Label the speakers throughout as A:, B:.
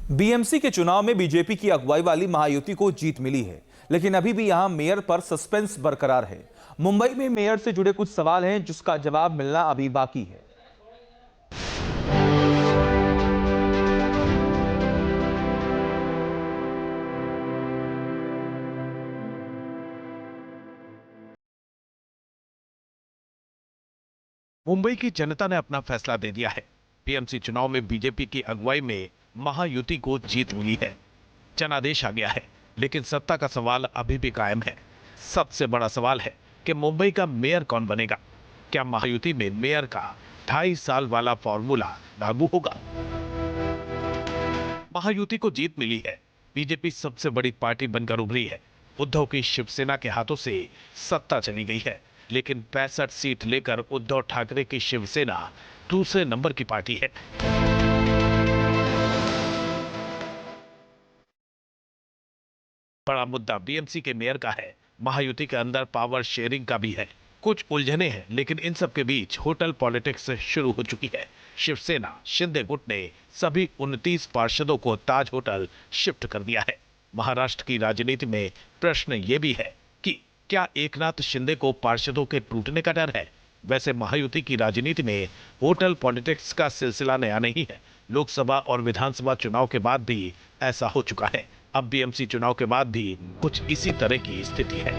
A: BMC के चुनाव में बीजेपी की अगुवाई वाली महायुति को जीत मिली है, लेकिन अभी भी यहां मेयर पर सस्पेंस बरकरार है। मुंबई में मेयर से जुड़े कुछ सवाल हैं जिसका जवाब मिलना अभी बाकी है।
B: मुंबई की जनता ने अपना फैसला दे दिया है। बीएमसी चुनाव में बीजेपी की अगुवाई में महायुति को जीत मिली है। जनादेश आ गया है, लेकिन सत्ता का सवाल अभी भी कायम है। सबसे बड़ा सवाल है कि मुंबई का मेयर कौन बनेगा। क्या महायुति में मेयर का 2.5 साल वाला फॉर्मूला लागू होगा? महायुति को जीत मिली है। बीजेपी सबसे बड़ी पार्टी बनकर उभरी है। उद्धव की शिवसेना के हाथों से सत्ता चली गई है, लेकिन 65 सीट लेकर उद्धव ठाकरे की शिवसेना दूसरे नंबर की पार्टी है। बड़ा मुद्दा बीएमसी के मेयर का है। महायुति के अंदर पावर शेयरिंग का भी है। कुछ उलझने हैं, लेकिन इन सब के बीच होटल पॉलिटिक्स शुरू हो चुकी है। शिवसेना शिंदे गुट ने सभी 29 पार्षदों को ताज होटल शिफ्ट कर दिया है। महाराष्ट्र की राजनीति में प्रश्न ये भी है कि क्या एकनाथ शिंदे को पार्षदों के टूटने का डर है? वैसे महायुति की राजनीति में होटल पॉलिटिक्स का सिलसिला नया नहीं है। लोकसभा और विधानसभा चुनाव के बाद भी ऐसा हो चुका है। अब बीएमसी चुनाव के बाद भी कुछ इसी तरह की स्थिति है।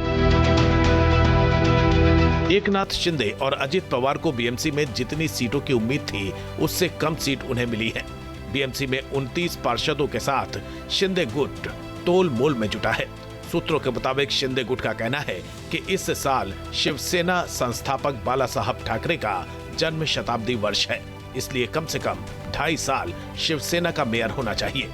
B: एकनाथ शिंदे और अजित पवार को बीएमसी में जितनी सीटों की उम्मीद थी, उससे कम सीट उन्हें मिली है। बीएमसी में 29 पार्षदों के साथ शिंदे गुट तोल मोल में जुटा है। सूत्रों के मुताबिक शिंदे गुट का कहना है कि इस साल शिवसेना संस्थापक बाला साहब ठाकरे का जन्म शताब्दी वर्ष है, इसलिए कम से कम 2.5 साल शिवसेना का मेयर होना चाहिए।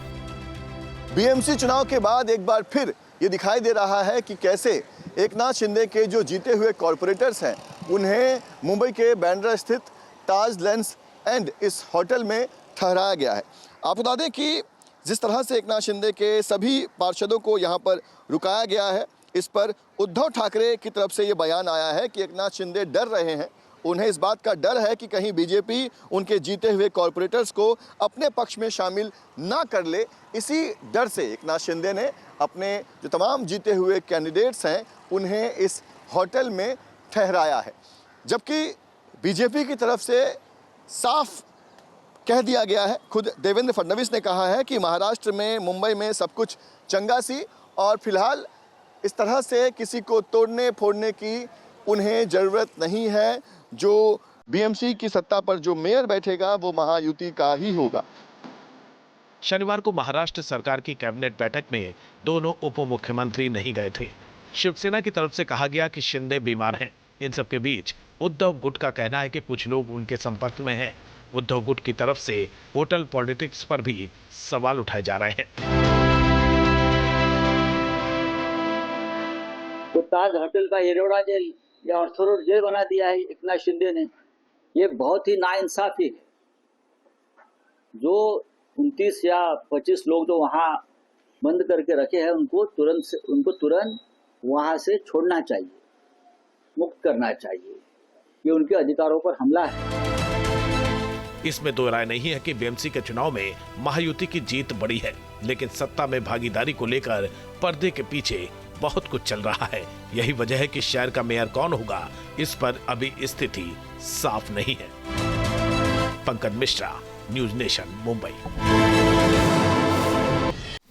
C: बीएमसी चुनाव के बाद एक बार फिर ये दिखाई दे रहा है कि कैसे एकनाथ शिंदे के जो जीते हुए कॉरपोरेटर्स हैं, उन्हें मुंबई के बांद्रा स्थित ताज लेंस एंड इस होटल में ठहराया गया है। आपको बता दें कि जिस तरह से एकनाथ शिंदे के सभी पार्षदों को यहाँ पर रुकाया गया है, इस पर उद्धव ठाकरे की तरफ से ये बयान आया है कि एकनाथ शिंदे डर रहे हैं। उन्हें इस बात का डर है कि कहीं बीजेपी उनके जीते हुए कॉरपोरेटर्स को अपने पक्ष में शामिल ना कर ले। इसी डर से एकनाथ शिंदे ने अपने जो तमाम जीते हुए कैंडिडेट्स हैं, उन्हें इस होटल में ठहराया है। जबकि बीजेपी की तरफ से साफ कह दिया गया है, खुद देवेंद्र फडणवीस ने कहा है कि महाराष्ट्र में, मुंबई में सब कुछ चंगा सी, और फिलहाल इस तरह से किसी को तोड़ने फोड़ने की उन्हें ज़रूरत नहीं है। जो बीएमसी की सत्ता पर जो मेयर बैठेगा वो महायुति का ही होगा।
B: शनिवार को महाराष्ट्र सरकार की कैबिनेट बैठक में दोनों उप मुख्यमंत्री नहीं गए थे। शिवसेना की तरफ से कहा गया कि शिंदे बीमार हैं। इन सब के बीच उद्धव गुट का कहना है कि कुछ लोग उनके संपर्क में हैं। उद्धव गुट की तरफ से होटल पॉलिटिक्स पर भी सवाल उठाए जा रहे हैं।
D: तो ताज होटल का एरोड़ा जेल या ऑर्थोरोड जेल बना दिया है एकनाथ शिंदे ने। ये बहुत ही नाइंसाफी है। जो 29 या 25 लोग जो वहाँ बंद करके रखे हैं, उनको तुरंत वहाँ से छोड़ना चाहिए, मुक्त करना चाहिए। ये उनके अधिकारों पर हमला है।
B: इसमें दो राय नहीं है कि बीएमसी के चुनाव में महायुति की जीत बड़ी है, लेकिन सत्ता में भागीदारी को लेकर पर्दे के पीछे बहुत कुछ चल रहा है। यही वजह है कि शहर का मेयर कौन होगा, इस पर अभी स्थिति साफ नहीं है। Pankaj Mishra, news nation, Mumbai.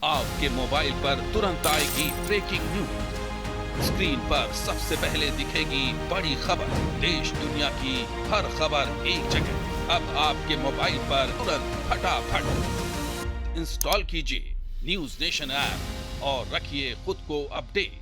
E: आपके मोबाइल पर तुरंत आएगी ब्रेकिंग न्यूज। स्क्रीन पर सबसे पहले दिखेगी बड़ी खबर। देश दुनिया की हर खबर एक जगह। अब आपके मोबाइल पर तुरंत फटाफट इंस्टॉल कीजिए न्यूज नेशन ऐप और रखिए खुद को अपडेट।